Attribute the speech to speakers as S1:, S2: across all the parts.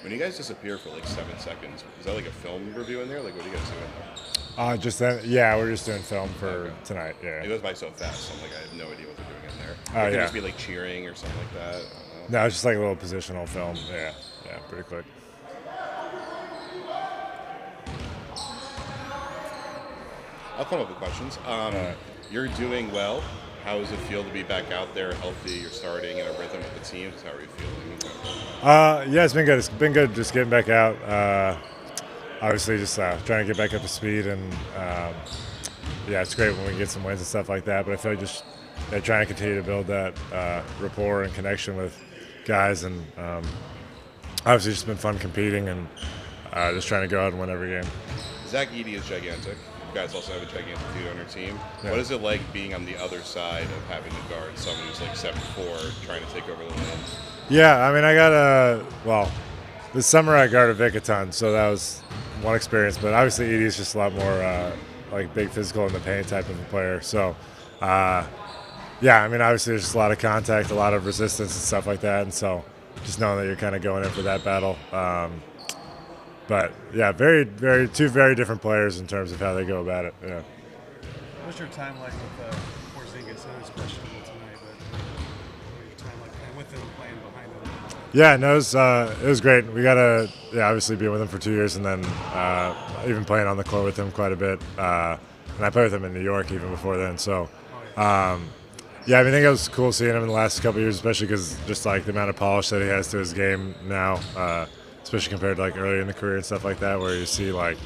S1: When you guys disappear for like 7 seconds, is that like a film review in there? Like, what do you guys doing
S2: Just that, yeah, we're just doing film for tonight.
S1: there? It
S2: Yeah.
S1: goes by so fast. So I'm like, I have no idea what they're doing in there.
S2: Oh
S1: It could
S2: yeah.
S1: just be like cheering or something like that. I don't know.
S2: No, it's just like a little positional film. Yeah. Yeah. Pretty quick.
S1: I'll come up with questions. You're doing well. How does it feel to be back out there, healthy? You're starting in a rhythm with the team. How are you feeling?
S2: Yeah, it's been good. It's been good just getting back out. Obviously, just trying to get back up to speed, and yeah, it's great when we get some wins and stuff like that. But I feel like just trying to continue to build that rapport and connection with guys, and obviously, just been fun competing and just trying to go out and win every game.
S1: Zach Edey is gigantic. You guys also have a gigantic dude on your team.
S2: Yeah.
S1: What is it like being on the other side of having to guard someone who's like 7'4", trying to take over the lane?
S2: Yeah, I mean, well, this summer I guarded Vic a ton, so that was one experience. But obviously, Edey's just a lot more like big physical in the paint type of a player. So, yeah, I mean, obviously there's just a lot of contact, a lot of resistance and stuff like that. And so just knowing that you're kind of going in for that battle. But yeah, two very different players in terms of how they go about it. Yeah.
S3: What was your time like with Porzingis? I know it's questionable tonight, but what was your time like playing with him, playing behind him?
S2: Yeah, no, it was great. We got to obviously be with him for 2 years, and then even playing on the court with him quite a bit. And I played with him in New York even before then. So, yeah, I mean, I think it was cool seeing him in the last couple of years, especially because just like the amount of polish that he has to his game now, especially compared to like earlier in the career and stuff like that, where you see like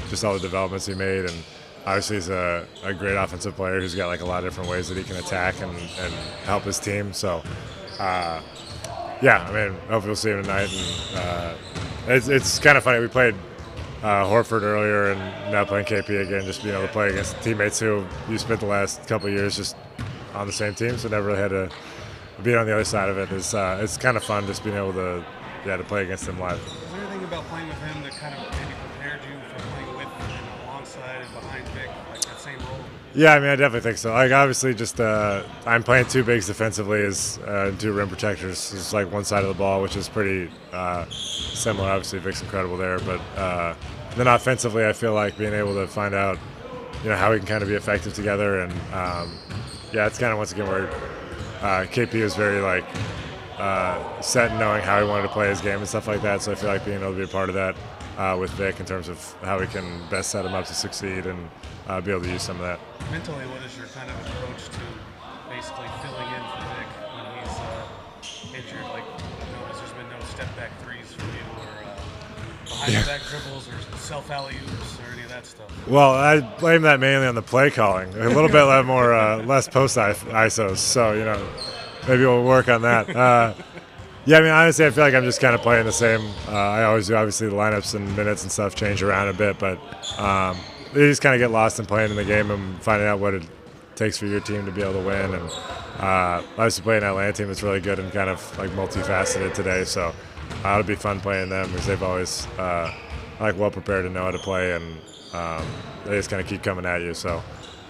S2: just all the developments he made. And obviously he's a great offensive player who's got like a lot of different ways that he can attack and help his team. So, yeah, I mean, hopefully we'll see him tonight. And it's kind of funny. We played Horford earlier, and now playing KP again. Just being able to play against teammates who you spent the last couple of years just on the same team, so never really had to be on the other side of it. It's kind of fun just being able to play against him live.
S3: Is there anything about playing with him that kind of maybe prepared you for playing with and alongside and behind Vic, like that same role?
S2: Yeah, I mean, I definitely think so. Like, obviously, just I'm playing two bigs defensively as two rim protectors. It's like one side of the ball, which is pretty similar. Obviously, Vic's incredible there, but then offensively, I feel like being able to find out, how we can kind of be effective together. And yeah, it's kind of once again where KP was very like set in knowing how he wanted to play his game and stuff like that. So I feel like being able to be a part of that with Vic in terms of how we can best set him up to succeed and be able to use some of that.
S3: Mentally, what is your kind of approach to basically filling in for Vic when he's injured? Like, there's been no step back threes from you, or behind the back dribbles, or self alley oops, or any of that stuff.
S2: Well, I blame that mainly on the play calling. A little bit more less post ISOs. So maybe we'll work on that. Yeah, I mean, honestly, I feel like I'm just kind of playing the same. I always do. Obviously, the lineups and minutes and stuff change around a bit, but you just kind of get lost in playing in the game and finding out what it takes for your team to be able to win. And obviously, playing an Atlanta team that's really good and kind of like multifaceted today. So it'll be fun playing them because they've always well prepared to know how to play, and they just kind of keep coming at you. So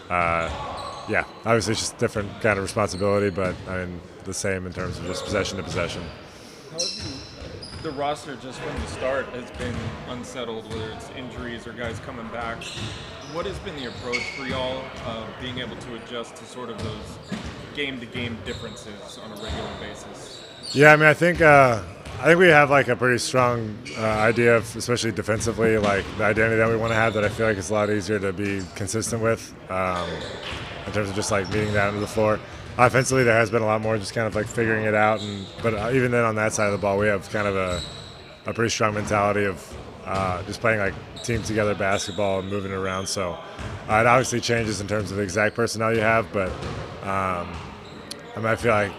S2: yeah, obviously it's just different kind of responsibility, but I mean the same in terms of just possession to possession.
S4: The roster just from the start has been unsettled, whether it's injuries or guys coming back. What has been the approach for y'all being able to adjust to sort of those game-to-game differences on a regular basis?
S2: Yeah, I mean, I think we have like a pretty strong idea of, especially defensively, like the identity that we want to have that I feel like it's a lot easier to be consistent with in terms of just like meeting down to the floor. Offensively, there has been a lot more just kind of like figuring it out, but even then on that side of the ball, we have kind of a pretty strong mentality of just playing like team together basketball and moving it around. So it obviously changes in terms of the exact personnel you have, but I mean, I feel like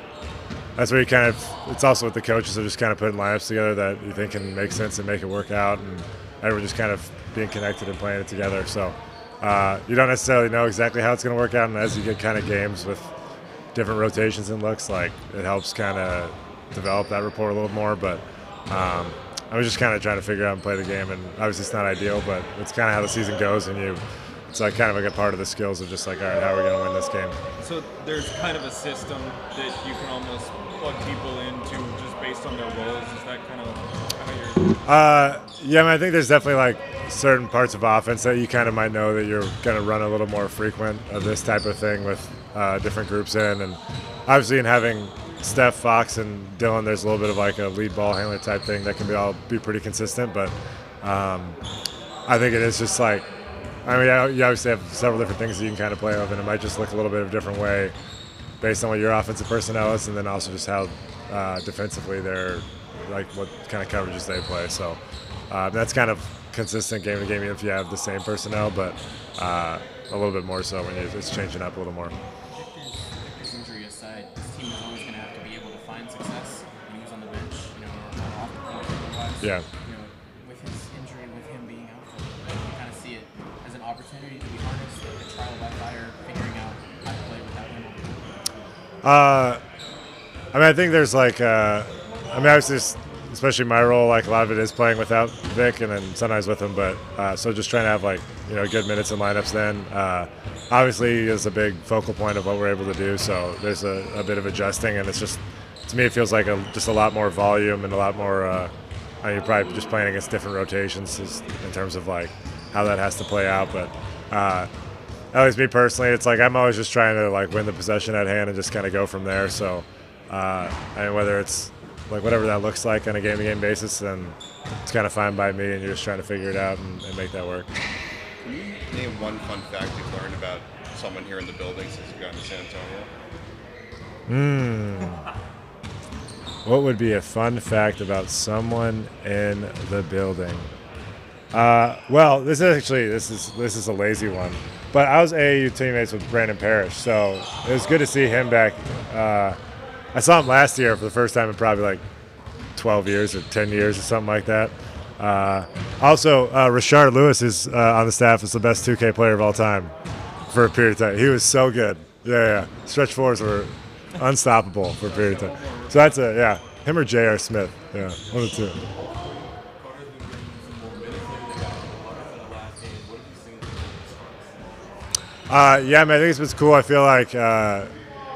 S2: that's where you kind of, it's also with the coaches of just kind of putting lineups together that you think can make sense and make it work out, and everyone just kind of being connected and playing it together. So you don't necessarily know exactly how it's going to work out, and as you get kind of games with different rotations and looks, like it helps kind of develop that rapport a little more. But I was just kind of trying to figure out and play the game, and obviously it's not ideal, but it's kind of how the season goes, and it's like kind of like a part of the skills of just like, all right, how are we going to win this game?
S4: So there's kind of a system that you can almost plug people into just based on their roles. Is that kind of how you're
S2: Yeah, I mean, I think there's definitely like certain parts of offense that you kind of might know that you're going to run a little more frequent of this type of thing with different groups in, and obviously in having Steph, Fox, and Dylan, there's a little bit of like a lead ball handler type thing that can be pretty consistent. But I think it is just like, I mean, you obviously have several different things that you can kind of play with, and it might just look a little bit of a different way based on what your offensive personnel is, and then also just how defensively they're, like what kind of coverages they play. So that's kind of consistent game to game if you have the same personnel, but a little bit more so when it's changing up a little more.
S5: Victor's injury aside, this team is always going to have to be able to find success when he was on the bench, or off the court otherwise.
S2: Yeah.
S5: With his injury, with him being out for a little bit, you kind of see it as an opportunity to be harnessed, like a trial by fire, figuring out how to play without him on the court.
S2: I mean, I think there's like, obviously, especially my role, like a lot of it is playing without Vic, and then sometimes with him. But so just trying to have like good minutes and lineups. Then obviously is a big focal point of what we're able to do. So there's a bit of adjusting, and it's just to me it feels like just a lot more volume and a lot more. You're probably just playing against different rotations in terms of like how that has to play out. But at least me personally, it's like I'm always just trying to like win the possession at hand and just kind of go from there. So and whether it's like whatever that looks like on a game-to-game basis, then it's kind of fine by me, and you're just trying to figure it out and make that work.
S1: Can you name one fun fact you've learned about someone here in the building since you've gotten to San Antonio?
S2: What would be a fun fact about someone in the building? Well, this is a lazy one, but I was AAU teammates with Brandon Parrish, so it was good to see him back. I saw him last year for the first time in probably like 12 years or 10 years or something like that. Also, Rashard Lewis is on the staff as the best 2K player of all time for a period of time. He was so good. Yeah. Stretch fours were unstoppable for a period of time. So that's him or J.R. Smith. Yeah, one of the two. Yeah, man, I think it's cool. I feel like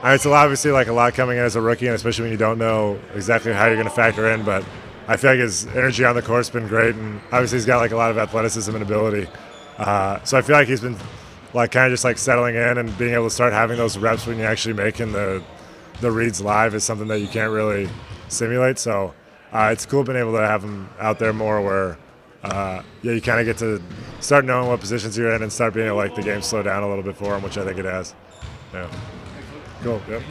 S2: it's obviously like a lot coming in as a rookie, and especially when you don't know exactly how you're going to factor in. But I feel like his energy on the court's been great, and obviously he's got like a lot of athleticism and ability. So I feel like he's been like kind of just like settling in and being able to start having those reps when you're actually making the reads live is something that you can't really simulate. So it's cool being able to have him out there more where you kind of get to start knowing what positions you're in and start being able to like the game slow down a little bit for him, which I think it has. Yeah. Cool. Yep.